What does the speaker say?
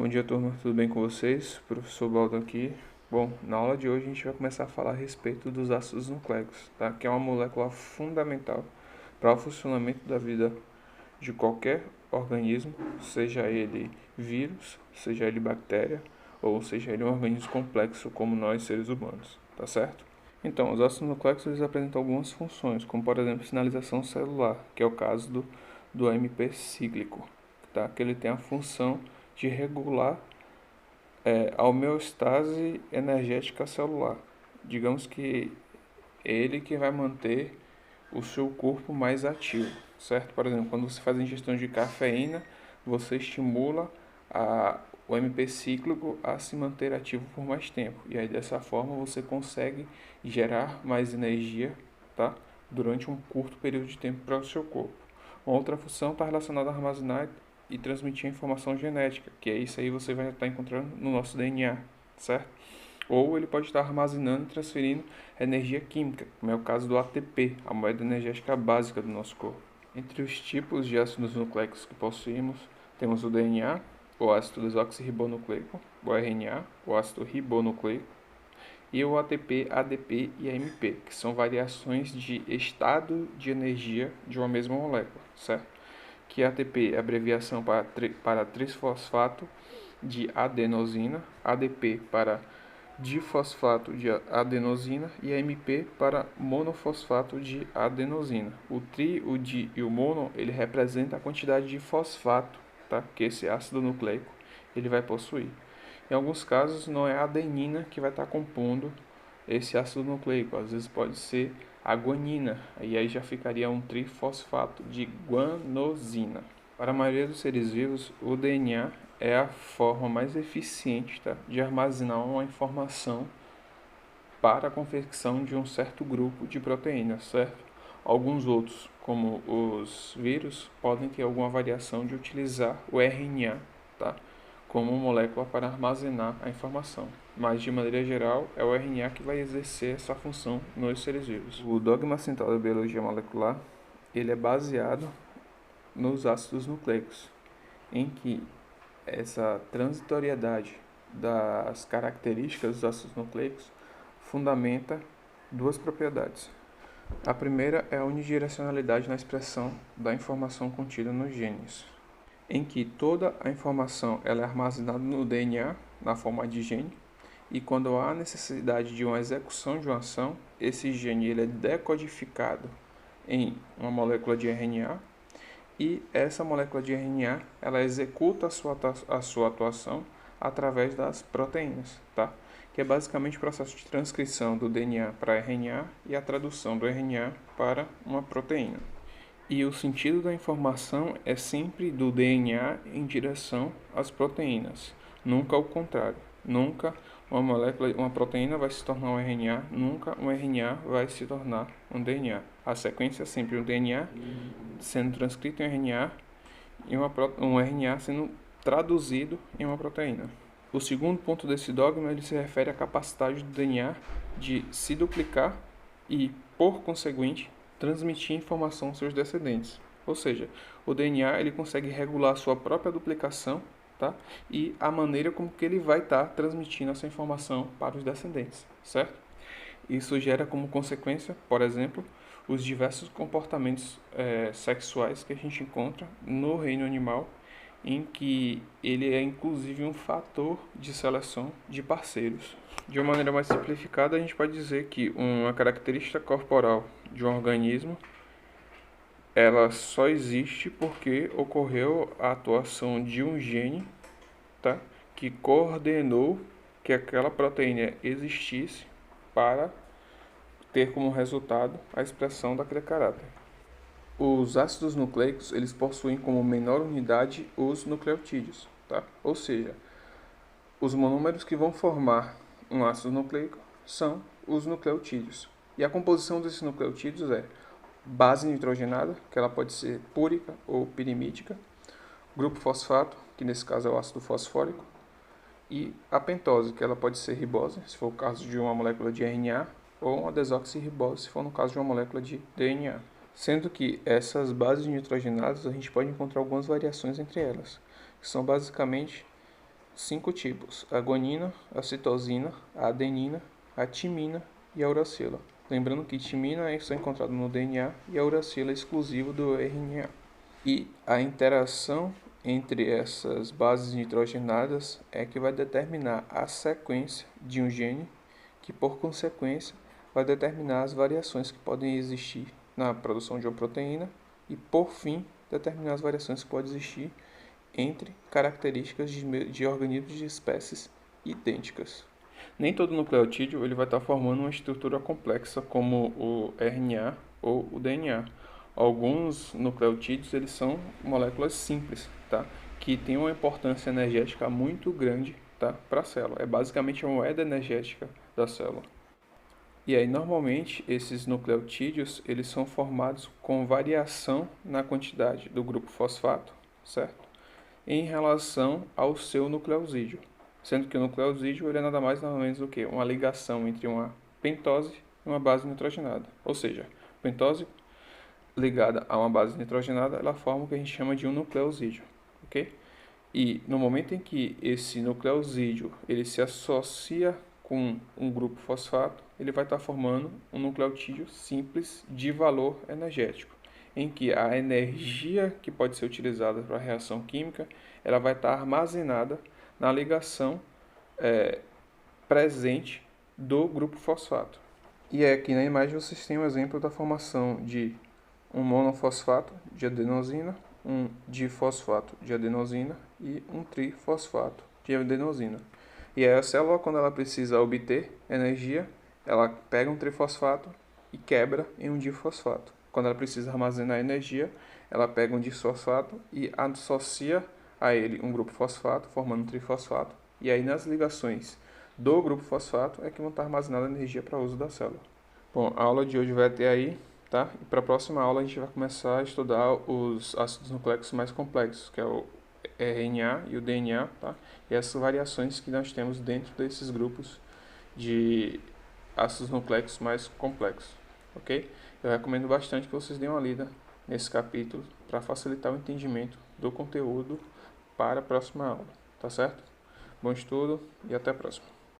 Bom dia, turma, tudo bem com vocês? Professor Baldo aqui. Bom, na aula de hoje a gente vai começar a falar a respeito dos ácidos nucleicos, tá? Que é uma molécula fundamental para o funcionamento da vida de qualquer organismo, seja ele vírus, seja ele bactéria, ou seja ele um organismo complexo como nós, seres humanos, tá certo? Então, os ácidos nucleicos eles apresentam algumas funções, como por exemplo sinalização celular, que é o caso do AMP cíclico, tá? Que ele tem a função de regular a homeostase energética celular. Digamos que é ele que vai manter o seu corpo mais ativo, certo? Por exemplo, quando você faz a ingestão de cafeína, você estimula o MP cíclico a se manter ativo por mais tempo. E aí dessa forma você consegue gerar mais energia, tá? Durante um curto período de tempo para o seu corpo. Uma outra função está relacionada a armazenar e transmitir a informação genética, que é isso aí você vai estar encontrando no nosso DNA, certo? Ou ele pode estar armazenando e transferindo energia química, como é o caso do ATP, a moeda energética básica do nosso corpo. Entre os tipos de ácidos nucleicos que possuímos, temos o DNA, o ácido desoxirribonucleico, o RNA, o ácido ribonucleico, e o ATP, ADP e AMP, que são variações de estado de energia de uma mesma molécula, certo? Que ATP é abreviação para trisfosfato de adenosina, ADP para difosfato de adenosina e AMP para monofosfato de adenosina. O tri, o di e o mono, ele representa a quantidade de fosfato, tá? Que esse ácido nucleico ele vai possuir. Em alguns casos não é a adenina que vai estar compondo esse ácido nucleico, às vezes pode ser a guanina, e aí já ficaria um trifosfato de guanosina. Para a maioria dos seres vivos, o DNA é a forma mais eficiente, tá, de armazenar uma informação para a confecção de um certo grupo de proteínas, certo? Alguns outros, como os vírus, podem ter alguma variação de utilizar o RNA, tá, como molécula para armazenar a informação. Mas, de maneira geral, é o RNA que vai exercer essa função nos seres vivos. O dogma central da biologia molecular ele é baseado nos ácidos nucleicos, em que essa transitoriedade das características dos ácidos nucleicos fundamenta duas propriedades. A primeira é a unidirecionalidade na expressão da informação contida nos genes, em que toda a informação ela é armazenada no DNA na forma de gene, e quando há necessidade de uma execução de uma ação, esse gene ele é decodificado em uma molécula de RNA, e essa molécula de RNA ela executa a sua atuação através das proteínas, tá? Que é basicamente o processo de transcrição do DNA para RNA e a tradução do RNA para uma proteína. E o sentido da informação é sempre do DNA em direção às proteínas, nunca o contrário. Nunca uma proteína vai se tornar um RNA, nunca um RNA vai se tornar um DNA. A sequência é sempre um DNA sendo transcrito em RNA e um RNA sendo traduzido em uma proteína. O segundo ponto desse dogma ele se refere à capacidade do DNA de se duplicar e, por conseguinte, transmitir informação aos seus descendentes. Ou seja, o DNA ele consegue regular a sua própria duplicação, tá? E a maneira como que ele vai estar transmitindo essa informação para os descendentes, certo? Isso gera como consequência, por exemplo, os diversos comportamentos sexuais que a gente encontra no reino animal, em que ele é inclusive um fator de seleção de parceiros. De uma maneira mais simplificada, a gente pode dizer que uma característica corporal de um organismo ela só existe porque ocorreu a atuação de um gene, tá, que coordenou que aquela proteína existisse para ter como resultado a expressão daquele caráter. Os ácidos nucleicos eles possuem como menor unidade os nucleotídeos, tá? Ou seja, os monômeros que vão formar um ácido nucleico são os nucleotídeos. E a composição desses nucleotídeos é base nitrogenada, que ela pode ser púrica ou pirimídica, grupo fosfato, que nesse caso é o ácido fosfórico, e a pentose, que ela pode ser ribose, se for o caso de uma molécula de RNA, ou uma desoxirribose, se for no caso de uma molécula de DNA. Sendo que essas bases nitrogenadas a gente pode encontrar algumas variações entre elas, que são basicamente 5 tipos: a guanina, a citosina, a adenina, a timina e a uracila. Lembrando que timina é só encontrado no DNA e a uracila é exclusivo do RNA. E a interação entre essas bases nitrogenadas é que vai determinar a sequência de um gene, que por consequência vai determinar as variações que podem existir na produção de uma proteína e, por fim, determinar as variações que podem existir entre características de organismos de espécies idênticas. Nem todo nucleotídeo ele vai estar formando uma estrutura complexa como o RNA ou o DNA. Alguns nucleotídeos eles são moléculas simples, tá? Que têm uma importância energética muito grande, tá? Para a célula. É basicamente a moeda energética da célula. E aí, normalmente, esses nucleotídeos eles são formados com variação na quantidade do grupo fosfato, certo? Em relação ao seu nucleosídeo. Sendo que o nucleosídeo ele é nada mais nada menos do que uma ligação entre uma pentose e uma base nitrogenada. Ou seja, pentose ligada a uma base nitrogenada, ela forma o que a gente chama de um nucleosídeo, ok? E no momento em que esse nucleosídeo ele se associa com um grupo fosfato, ele vai estar formando um nucleotídeo simples de valor energético, em que a energia que pode ser utilizada para a reação química, ela vai estar armazenada na ligação presente do grupo fosfato. E aqui na imagem vocês têm um exemplo da formação de um monofosfato de adenosina, um difosfato de adenosina e um trifosfato de adenosina. E aí a célula, quando ela precisa obter energia, ela pega um trifosfato e quebra em um difosfato. Quando ela precisa armazenar energia, ela pega um disfosfato e associa a ele um grupo fosfato, formando um trifosfato. E aí nas ligações do grupo fosfato é que vão estar armazenada energia para uso da célula. Bom, a aula de hoje vai até aí, tá? E para a próxima aula a gente vai começar a estudar os ácidos nucleicos mais complexos, que é o RNA e o DNA, tá? E essas variações que nós temos dentro desses grupos de ácidos nucleicos mais complexos, ok? Eu recomendo bastante que vocês deem uma lida nesse capítulo para facilitar o entendimento do conteúdo para a próxima aula, tá certo? Bom estudo e até a próxima.